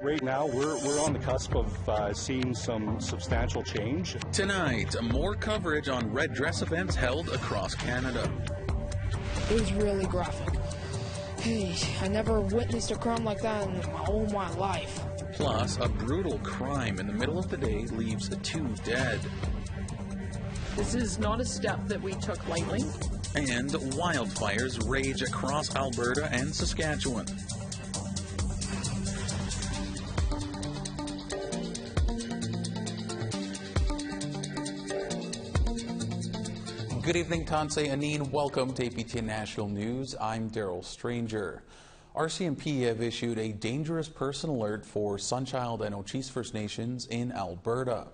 Right now, we're on the cusp of seeing some substantial change. Tonight, more coverage on red dress events held across Canada. It was really graphic. Hey, I never witnessed a crime like that in all my life. Plus, a brutal crime in the middle of the day leaves 2 dead. This is not a step that we took lightly. And wildfires rage across Alberta and Saskatchewan. Good evening, Tanse Anine. Welcome to APTN National News. I'm Daryl Stranger. RCMP have issued a dangerous person alert for Sunchild and Ochese First Nations in Alberta.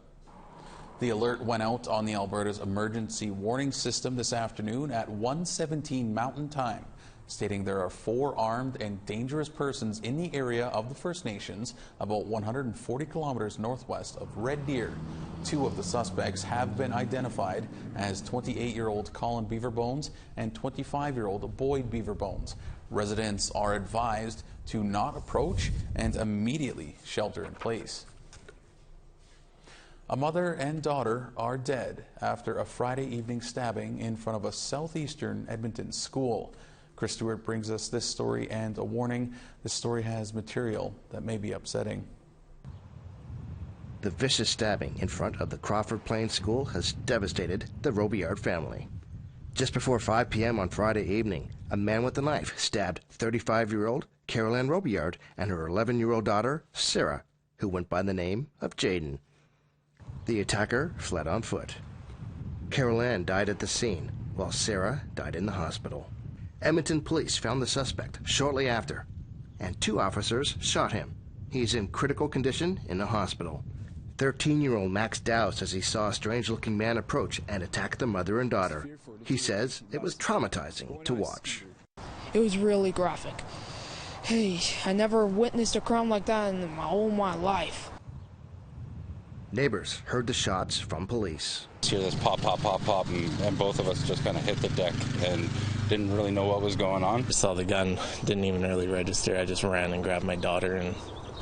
The alert went out on the Alberta's emergency warning system this afternoon at 1:17 Mountain Time, stating there are 4 armed and dangerous persons in the area of the First Nations, about 140 kilometers northwest of Red Deer. 2 of the suspects have been identified as 28-year-old Colin Beaverbones and 25-year-old Boyd Beaverbones. Residents are advised to not approach and immediately shelter in place. A mother and daughter are dead after a Friday evening stabbing in front of a southeastern Edmonton school. Chris Stewart brings us this story and a warning. This story has material that may be upsetting. The vicious stabbing in front of the Crawford Plains School has devastated the Robillard family. Just before 5 p.m. on Friday evening, a man with a knife stabbed 35-year-old Carol Ann Robillard and her 11-year-old daughter, Sarah, who went by the name of Jaden. The attacker fled on foot. Carol Ann died at the scene, while Sarah died in the hospital. Edmonton police found the suspect shortly after, and 2 officers shot him. He's in critical condition in the hospital. 13-year-old Max Dow says he saw a strange-looking man approach and attack the mother and daughter. He says it was traumatizing to watch. It was really graphic. Hey, I never witnessed a crime like that in all my life. Neighbors heard the shots from police. Hear this pop, pop, pop, pop, and both of us just kind of hit the deck and didn't really know what was going on. I saw the gun, didn't even really register. I just ran and grabbed my daughter and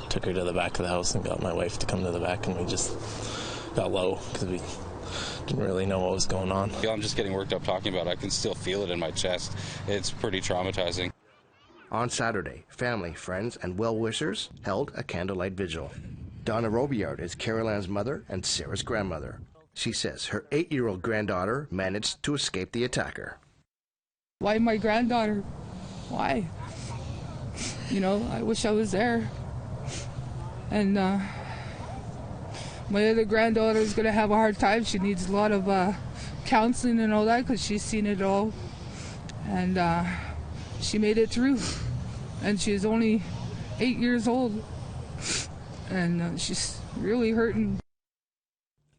took her to the back of the house and got my wife to come to the back, and we just got low because we didn't really know what was going on. I'm just getting worked up talking about it. I can still feel it in my chest. It's pretty traumatizing. On Saturday, family, friends, and well-wishers held a candlelight vigil. Donna Robillard is Carol Ann's mother and Sarah's grandmother. She says her 8-year-old granddaughter managed to escape the attacker. Why my granddaughter? Why? You know, I wish I was there. And my other granddaughter is going to have a hard time. She needs a lot of counseling and all that because she's seen it all. And she made it through. And she's only 8 years old. And she's really hurting.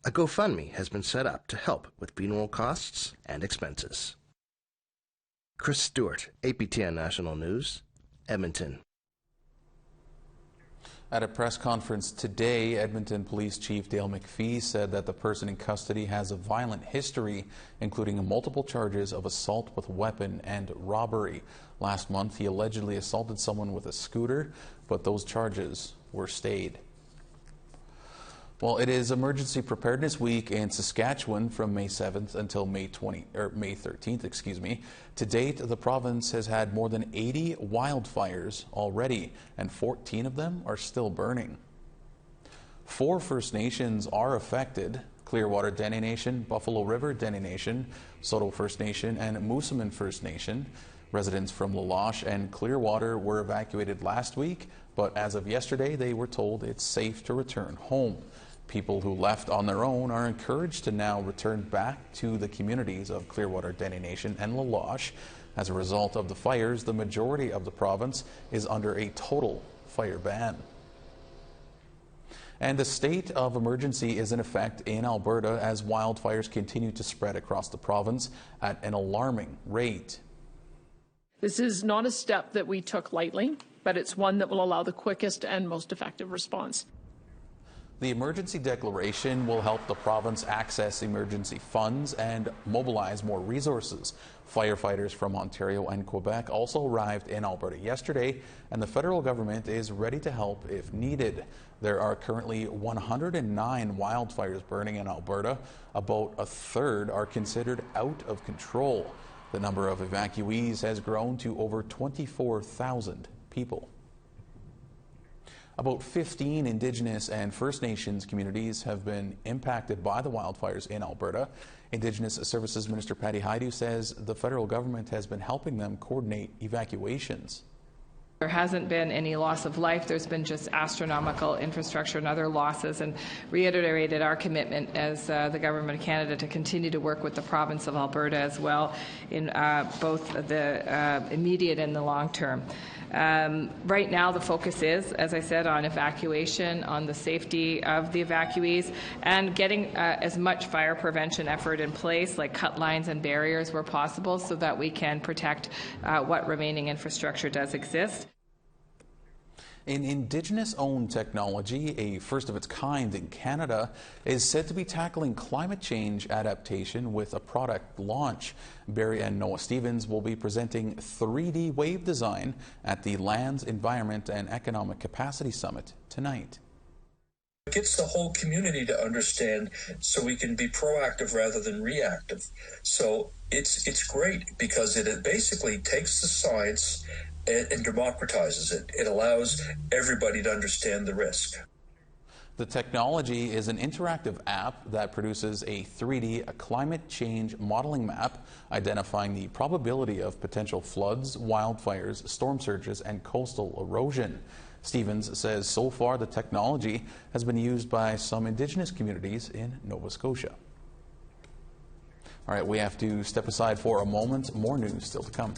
A GoFundMe has been set up to help with funeral costs and expenses. Chris Stewart, APTN National News, Edmonton. At a press conference today, Edmonton Police Chief Dale McPhee said that the person in custody has a violent history, including multiple charges of assault with weapon and robbery. Last month, he allegedly assaulted someone with a scooter, but those charges were stayed. Well, it is Emergency Preparedness Week in Saskatchewan from May 7th until May 13th. To date, the province has had more than 80 wildfires already, and 14 of them are still burning. 4 First Nations are affected: Clearwater Dene Nation, Buffalo River Dene Nation, Soto First Nation, and Moosomin First Nation. Residents from Laloche and Clearwater were evacuated last week, but as of yesterday, they were told it's safe to return home. People who left on their own are encouraged to now return back to the communities of Clearwater Dene Nation and Laloche. As a result of the fires, the majority of the province is under a total fire ban. And a state of emergency is in effect in Alberta as wildfires continue to spread across the province at an alarming rate. This is not a step that we took lightly, but it's one that will allow the quickest and most effective response. The emergency declaration will help the province access emergency funds and mobilize more resources. Firefighters from Ontario and Quebec also arrived in Alberta yesterday, and the federal government is ready to help if needed. There are currently 109 wildfires burning in Alberta. About a third are considered out of control. The number of evacuees has grown to over 24,000 people. About 15 Indigenous and First Nations communities have been impacted by the wildfires in Alberta. Indigenous Services Minister Patty Haidu says the federal government has been helping them coordinate evacuations. There hasn't been any loss of life. There's been just astronomical infrastructure and other losses, and reiterated our commitment as the Government of Canada to continue to work with the province of Alberta as well in both the immediate and the long term. Right now the focus is, as I said, on evacuation, on the safety of the evacuees, and getting as much fire prevention effort in place, like cut lines and barriers where possible, so that we can protect what remaining infrastructure does exist. An Indigenous-owned technology, a first of its kind in Canada, is said to be tackling climate change adaptation with a product launch. Barry and Noah Stevens will be presenting 3D wave design at the Lands, Environment and Economic Capacity Summit tonight. It gets the whole community to understand, so we can be proactive rather than reactive. So it's great because it basically takes the science and democratizes it. It allows everybody to understand the risk. The technology is an interactive app that produces a 3D climate change modeling map identifying the probability of potential floods, wildfires, storm surges, and coastal erosion. Stevens says so far the technology has been used by some Indigenous communities in Nova Scotia. All right, we have to step aside for a moment. More news still to come.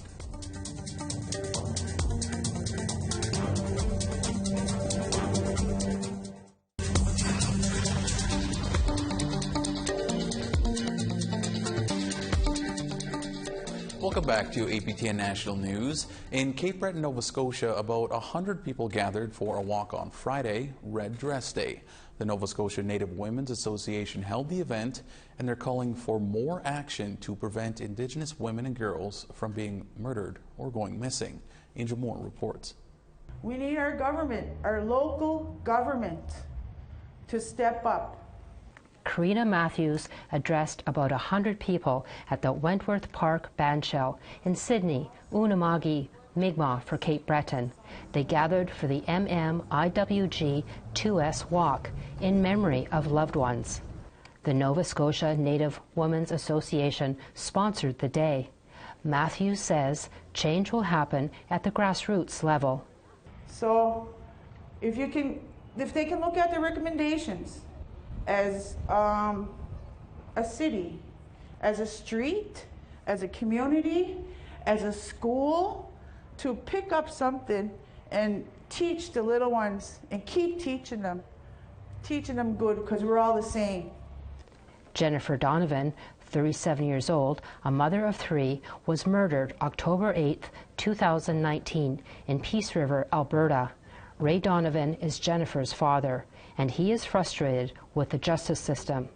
Welcome back to APTN National News. In Cape Breton, Nova Scotia, about 100 people gathered for a walk on Friday, Red Dress Day. The Nova Scotia Native Women's Association held the event, and they're calling for more action to prevent Indigenous women and girls from being murdered or going missing. Angel Moore reports. We need our government, our local government, to step up. Karina Matthews addressed about 100 people at the Wentworth Park Bandshell in Sydney, Unama'ki, Mi'kmaq for Cape Breton. They gathered for the MMIWG 2S Walk in memory of loved ones. The Nova Scotia Native Women's Association sponsored the day. Matthews says change will happen at the grassroots level. So if they can look at the recommendations as a city, as a street, as a community, as a school, to pick up something and teach the little ones and keep teaching them good, because we're all the same. Jennifer Donovan, 37 years old, a mother of 3, was murdered October 8, 2019 in Peace River, Alberta. Ray Donovan is Jennifer's father, and he is frustrated with the justice system.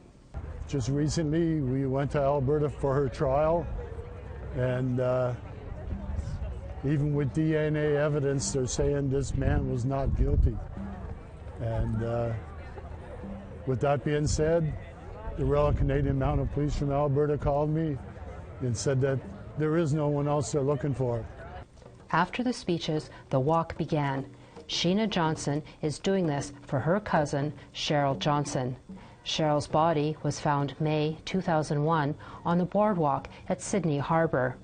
Just recently, we went to Alberta for her trial, and even with DNA evidence, they're saying this man was not guilty. And with that being said, the Royal Canadian Mounted Police from Alberta called me and said that there is no one else they're looking for. After the speeches, the walk began. Sheena Johnson is doing this for her cousin, Cheryl Johnson. Cheryl's body was found May 2001 on the boardwalk at Sydney Harbour.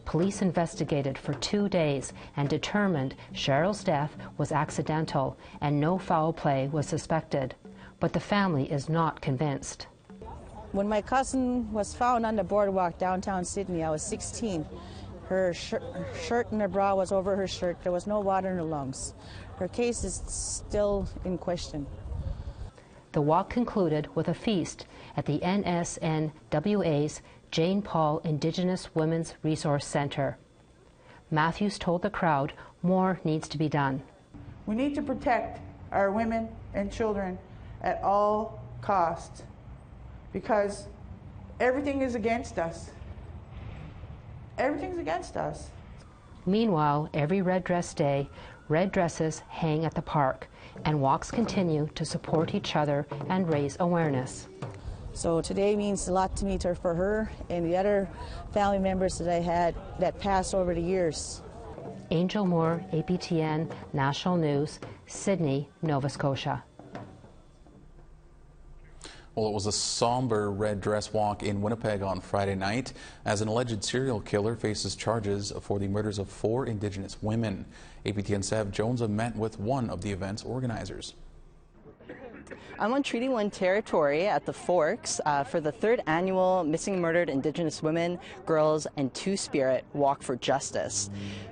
Police investigated for 2 days and determined Cheryl's death was accidental and no foul play was suspected. But the family is not convinced. When my cousin was found on the boardwalk downtown Sydney, I was 16. Her shirt and her bra was over her shirt. There was no water in her lungs. Her case is still in question. The walk concluded with a feast at the NSNWA's Jane Paul Indigenous Women's Resource Centre. Matthews told the crowd more needs to be done. We need to protect our women and children at all costs, because everything is against us. Everything's against us. Meanwhile, every Red Dress Day, red dresses hang at the park, and walks continue to support each other and raise awareness. So today means a lot to me for her and the other family members that I had that passed over the years. Angel Moore, APTN National News, Sydney, Nova Scotia. Well, it was a somber red dress walk in Winnipeg on Friday night as an alleged serial killer faces charges for the murders of 4 Indigenous women. APTN Sav Jones met with one of the event's organizers. I'm on Treaty 1 territory at the Forks for the 3rd annual Missing and Murdered Indigenous Women, Girls, and Two-Spirit Walk for Justice.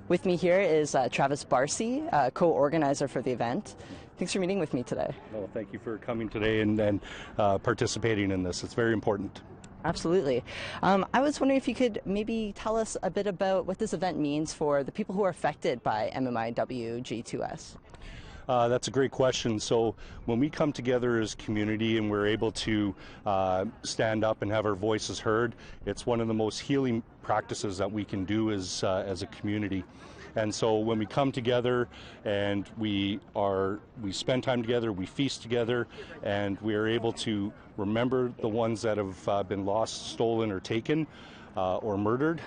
With me here is Travis Barcy, co-organizer for the event. Thanks for meeting with me today. Well, thank you for coming today and participating in this. It's very important. Absolutely. I was wondering if you could maybe tell us a bit about what this event means for the people who are affected by MMIWG2S. That's a great question. So when we come together as community and we're able to stand up and have our voices heard, it's one of the most healing practices that we can do as a community. And so when we come together and we spend time together, we feast together, and we are able to remember the ones that have been lost, stolen, or taken, or murdered.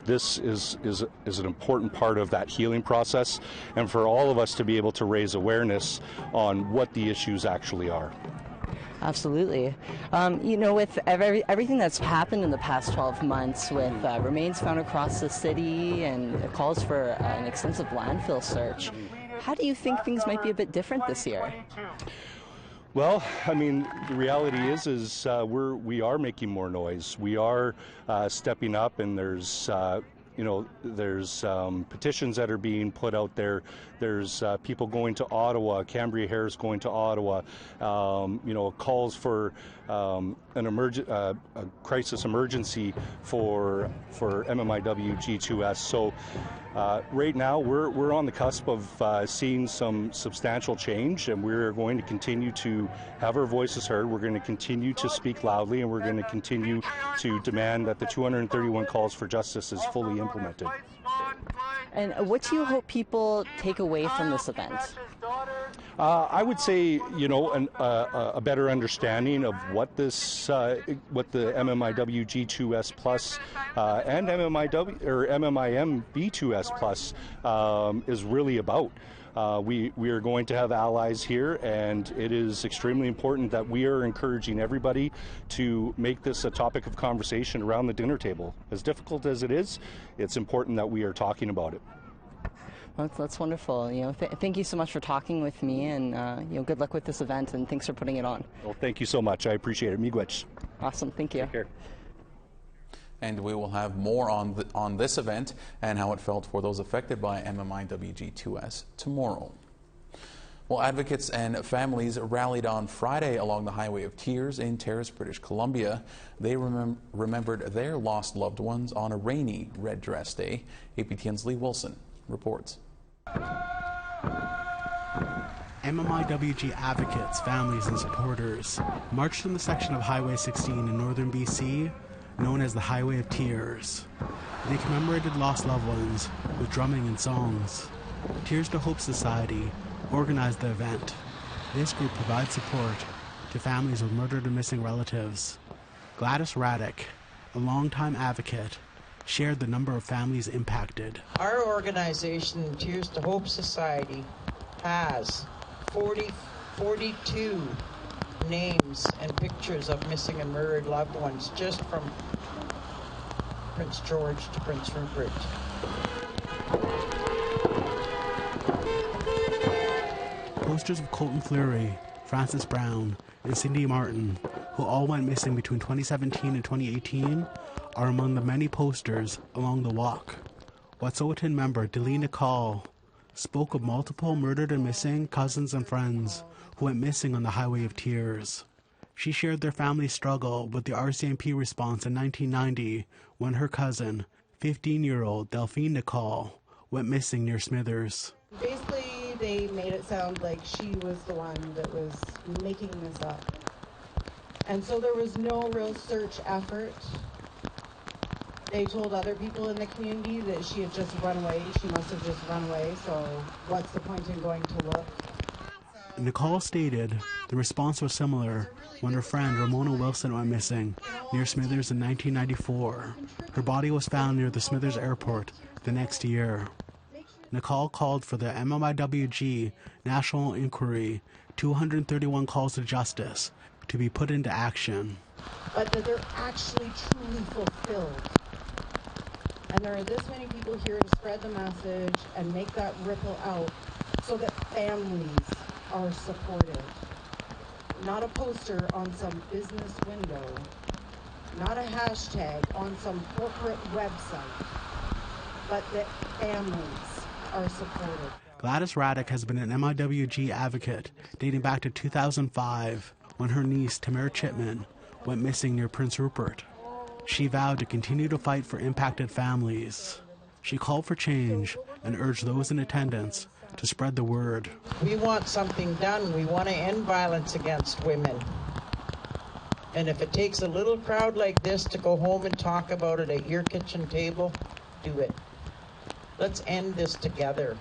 This is an important part of that healing process, and for all of us to be able to raise awareness on what the issues actually are. Absolutely. You know, with everything that's happened in the past 12 months with remains found across the city and calls for an extensive landfill search, how do you think things might be a bit different this year? Well, I mean, the reality is we are making more noise. We are stepping up, and there's petitions that are being put out there. There's people going to Ottawa. Cambria Harris going to Ottawa. Calls for a crisis emergency for MMIWG2S. So right now we're on the cusp of seeing some substantial change, and we're going to continue to have our voices heard. We're going to continue to speak loudly, and we're going to continue to demand that the 231 calls for justice is fully implemented. And what do you hope people take away from this event? I would say, a better understanding of what this, what the MMIWG2S plus and MMIM-B2S plus is really about. We are going to have allies here, and it is extremely important that we are encouraging everybody to make this a topic of conversation around the dinner table. As difficult as it is, it's important that we are talking about it. Well, that's wonderful. Thank you so much for talking with me, and good luck with this event, and thanks for putting it on. Well, thank you so much. I appreciate it. Miigwech. Awesome. Thank you. Take care. And we will have more on this event and how it felt for those affected by MMIWG2S tomorrow. Well, advocates and families rallied on Friday along the Highway of Tears in Terrace, British Columbia. They remembered their lost loved ones on a rainy Red Dress Day. APTN's Lee Wilson reports. MMIWG advocates, families, and supporters marched in the section of Highway 16 in northern BC known as the Highway of Tears. They commemorated lost loved ones with drumming and songs. Tears to Hope Society organized the event. This group provides support to families with murdered and missing relatives. Gladys Raddick, a longtime advocate, shared the number of families impacted. Our organization, Tears to Hope Society, has 42 names and pictures of missing and murdered loved ones, just from Prince George to Prince Rupert. Posters of Colton Fleury, Francis Brown, and Cindy Martin, who all went missing between 2017 and 2018, are among the many posters along the walk. Wet'suwet'en member Delina Call spoke of multiple murdered and missing cousins and friends who went missing on the Highway of Tears. She shared their family's struggle with the RCMP response in 1990 when her cousin, 15-year-old Delphine Nicole, went missing near Smithers. Basically, they made it sound like she was the one that was making this up. And so there was no real search effort. They told other people in the community that she had just run away. She must have just run away, so what's the point in going to look? Nicole stated the response was similar when her friend Ramona Wilson went missing near Smithers in 1994. Her body was found near the Smithers airport the next year. Nicole called for the MMIWG National Inquiry, 231 calls to justice, to be put into action. But that they're actually truly fulfilled. And there are this many people here to spread the message and make that ripple out so that families are supported. Not a poster on some business window, not a hashtag on some corporate website, but that families are supported. Gladys Raddick has been an MIWG advocate dating back to 2005 when her niece Tamara Chipman went missing near Prince Rupert. She vowed to continue to fight for impacted families. She called for change and urged those in attendance to spread the word. We want something done. We want to end violence against women. And if it takes a little crowd like this to go home and talk about it at your kitchen table, do it. Let's end this together.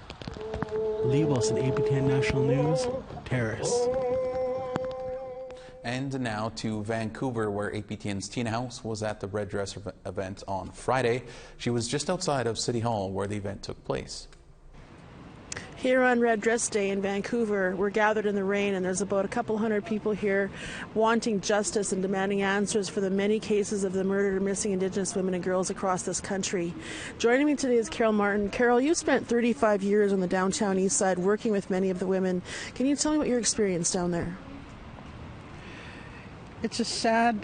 Lee Wilson, APTN National News, Terrace. And now to Vancouver, where APTN's Tina House was at the Red Dress event on Friday. She was just outside of City Hall where the event took place. Here on Red Dress Day in Vancouver, we're gathered in the rain, and there's about a couple hundred people here wanting justice and demanding answers for the many cases of the murdered and missing Indigenous women and girls across this country. Joining me today is Carol Martin. Carol, you spent 35 years on the downtown east side working with many of the women. Can you tell me what your experience down there? It's a sad,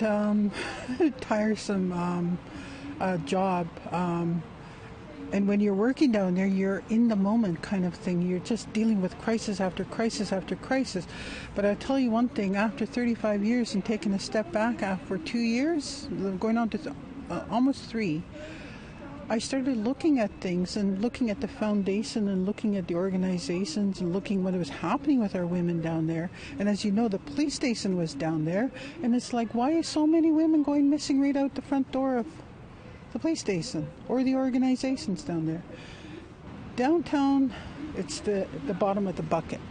tiresome job. And when you're working down there, you're in the moment kind of thing. You're just dealing with crisis after crisis after crisis. But I'll tell you one thing, after 35 years and taking a step back after 2 years, going on to almost 3, I started looking at things and looking at the foundation and looking at the organizations and looking what was happening with our women down there. And as you know, the police station was down there. And it's like, why are so many women going missing right out the front door of the police station or the organizations down there? Downtown, it's the bottom of the bucket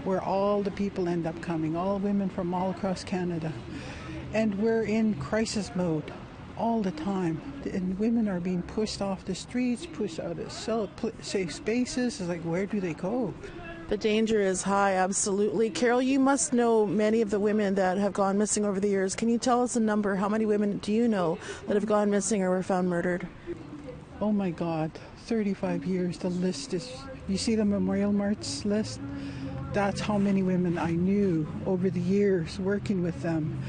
where all the people end up coming, all women from all across Canada. And we're in crisis mode all the time. And women are being pushed off the streets, pushed out of safe spaces. It's like, where do they go? The danger is high, absolutely. Carol, you must know many of the women that have gone missing over the years. Can you tell us a number? How many women do you know that have gone missing or were found murdered? Oh my God, 35 years. The list is, you see the Memorial March list? That's how many women I knew over the years working with them.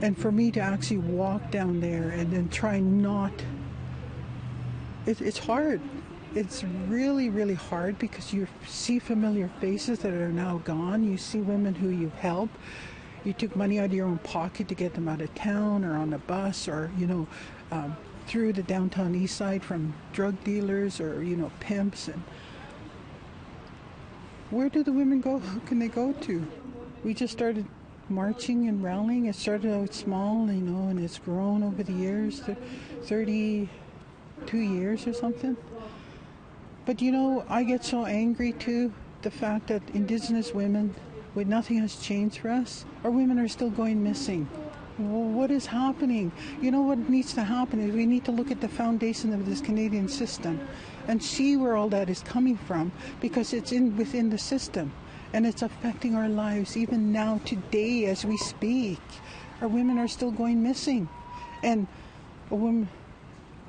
And for me to actually walk down there and then try not, it's hard. It's really, really hard because you see familiar faces that are now gone. You see women who you've helped. You took money out of your own pocket to get them out of town or on a bus or, through the downtown east side from drug dealers or, pimps. And where do the women go? Who can they go to? We just started marching and rallying. It started out small, and it's grown over the years, 32 years or something. But I get so angry too, the fact that Indigenous women, when nothing has changed for us, our women are still going missing. Well, what is happening? What needs to happen is we need to look at the foundation of this Canadian system and see where all that is coming from, because it's within the system and it's affecting our lives even now today as we speak. Our women are still going missing, and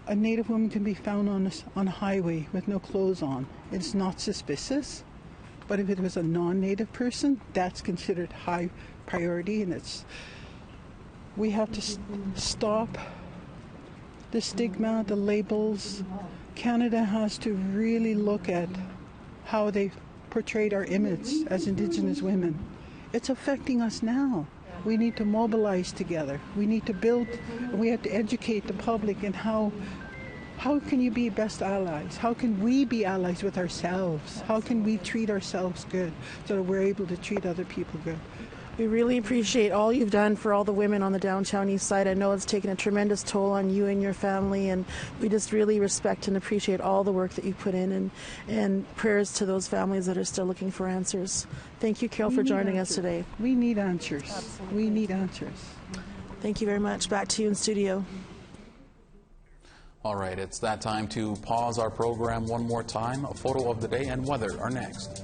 a Native woman can be found on a highway with no clothes on. It's not suspicious, but if it was a non-Native person, that's considered high priority, and we have to stop the stigma, the labels. Canada has to really look at how they portrayed our image as Indigenous women. It's affecting us now. We need to mobilize together. We need to build, we have to educate the public in how How can you be best allies? How can we be allies with ourselves? How can we treat ourselves good so that we're able to treat other people good? We really appreciate all you've done for all the women on the downtown east side. I know it's taken a tremendous toll on you and your family, and we just really respect and appreciate all the work that you put in, and prayers to those families that are still looking for answers. Thank you, Carol, for joining us today. We need answers. Absolutely. We need answers. Thank you very much. Back to you in studio. All right, it's that time to pause our program one more time. A photo of the day and weather are next.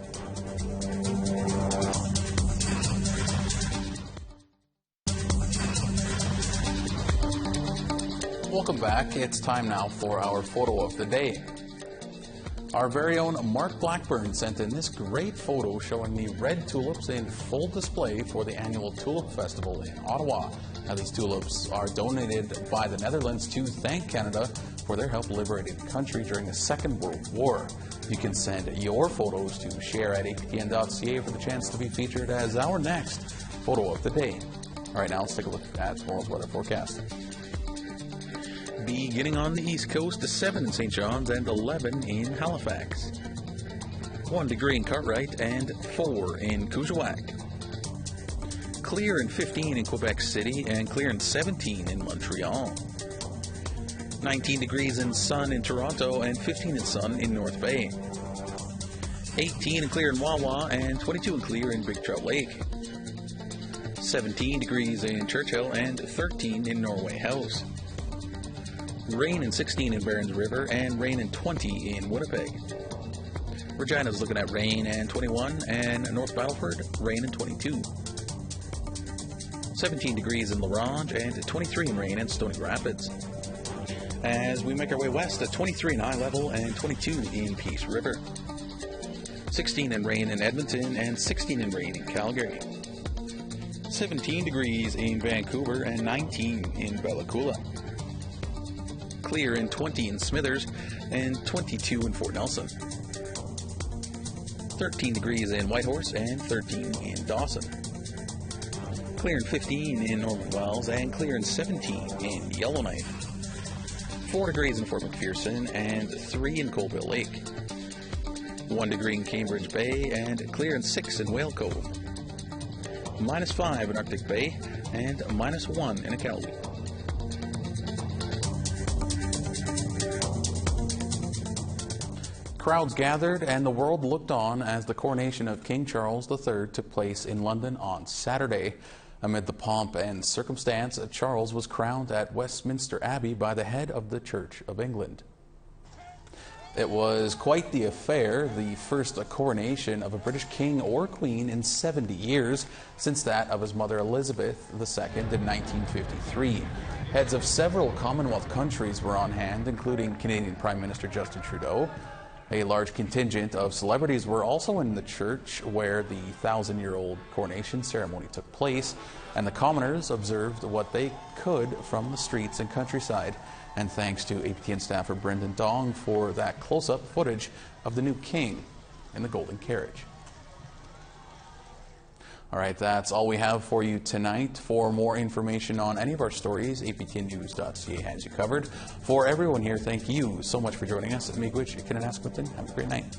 Welcome back. It's time now for our photo of the day. Our very own Mark Blackburn sent in this great photo showing the red tulips in full display for the annual Tulip Festival in Ottawa. Now, these tulips are donated by the Netherlands to thank Canada for their help liberating the country during the Second World War. You can send your photos to share@aptn.ca for the chance to be featured as our next photo of the day. All right, now let's take a look at tomorrow's weather forecast. Beginning on the east coast, 7 in St. John's and 11 in Halifax. 1 degree in Cartwright and 4 in Coujawak. Clear and 15 in Quebec City and clear and 17 in Montreal. 19 degrees in sun in Toronto and 15 in sun in North Bay. 18 and clear in Wawa and 22 and clear in Big Trout Lake. 17 degrees in Churchill and 13 in Norway House. Rain and 16 in Barons River and rain and 20 in Winnipeg. Regina's looking at rain and 21, and North Battleford, rain and 22. 17 degrees in La Ronge and 23 in rain in Stony Rapids. As we make our way west, at 23 in High Level and 22 in Peace River. 16 in rain in Edmonton and 16 in rain in Calgary. 17 degrees in Vancouver and 19 in Bella Coola. Clear and 20 in Smithers and 22 in Fort Nelson. 13 degrees in Whitehorse and 13 in Dawson. Clear and 15 in Norman Wells and clear and 17 in Yellowknife. 4 degrees in Fort McPherson and 3 in Colville Lake. 1 degree in Cambridge Bay and clear and 6 in Whale Cove. -5 in Arctic Bay and -1 in Iqaluit. Crowds gathered and the world looked on as the coronation of King Charles III took place in London on Saturday. Amid the pomp and circumstance, Charles was crowned at Westminster Abbey by the head of the Church of England. It was quite the affair, the first coronation of a British king or queen in 70 years, since that of his mother Elizabeth II in 1953. Heads of several Commonwealth countries were on hand, including Canadian Prime Minister Justin Trudeau. A large contingent of celebrities were also in the church where the 1,000-year-old coronation ceremony took place, and the commoners observed what they could from the streets and countryside. And thanks to APTN staffer Brendan Dong for that close-up footage of the new king in the golden carriage. All right, that's all we have for you tonight. For more information on any of our stories, aptnnews.ca has you covered. For everyone here, thank you so much for joining us. Miigwech, Kinanaskwitin. Have a great night.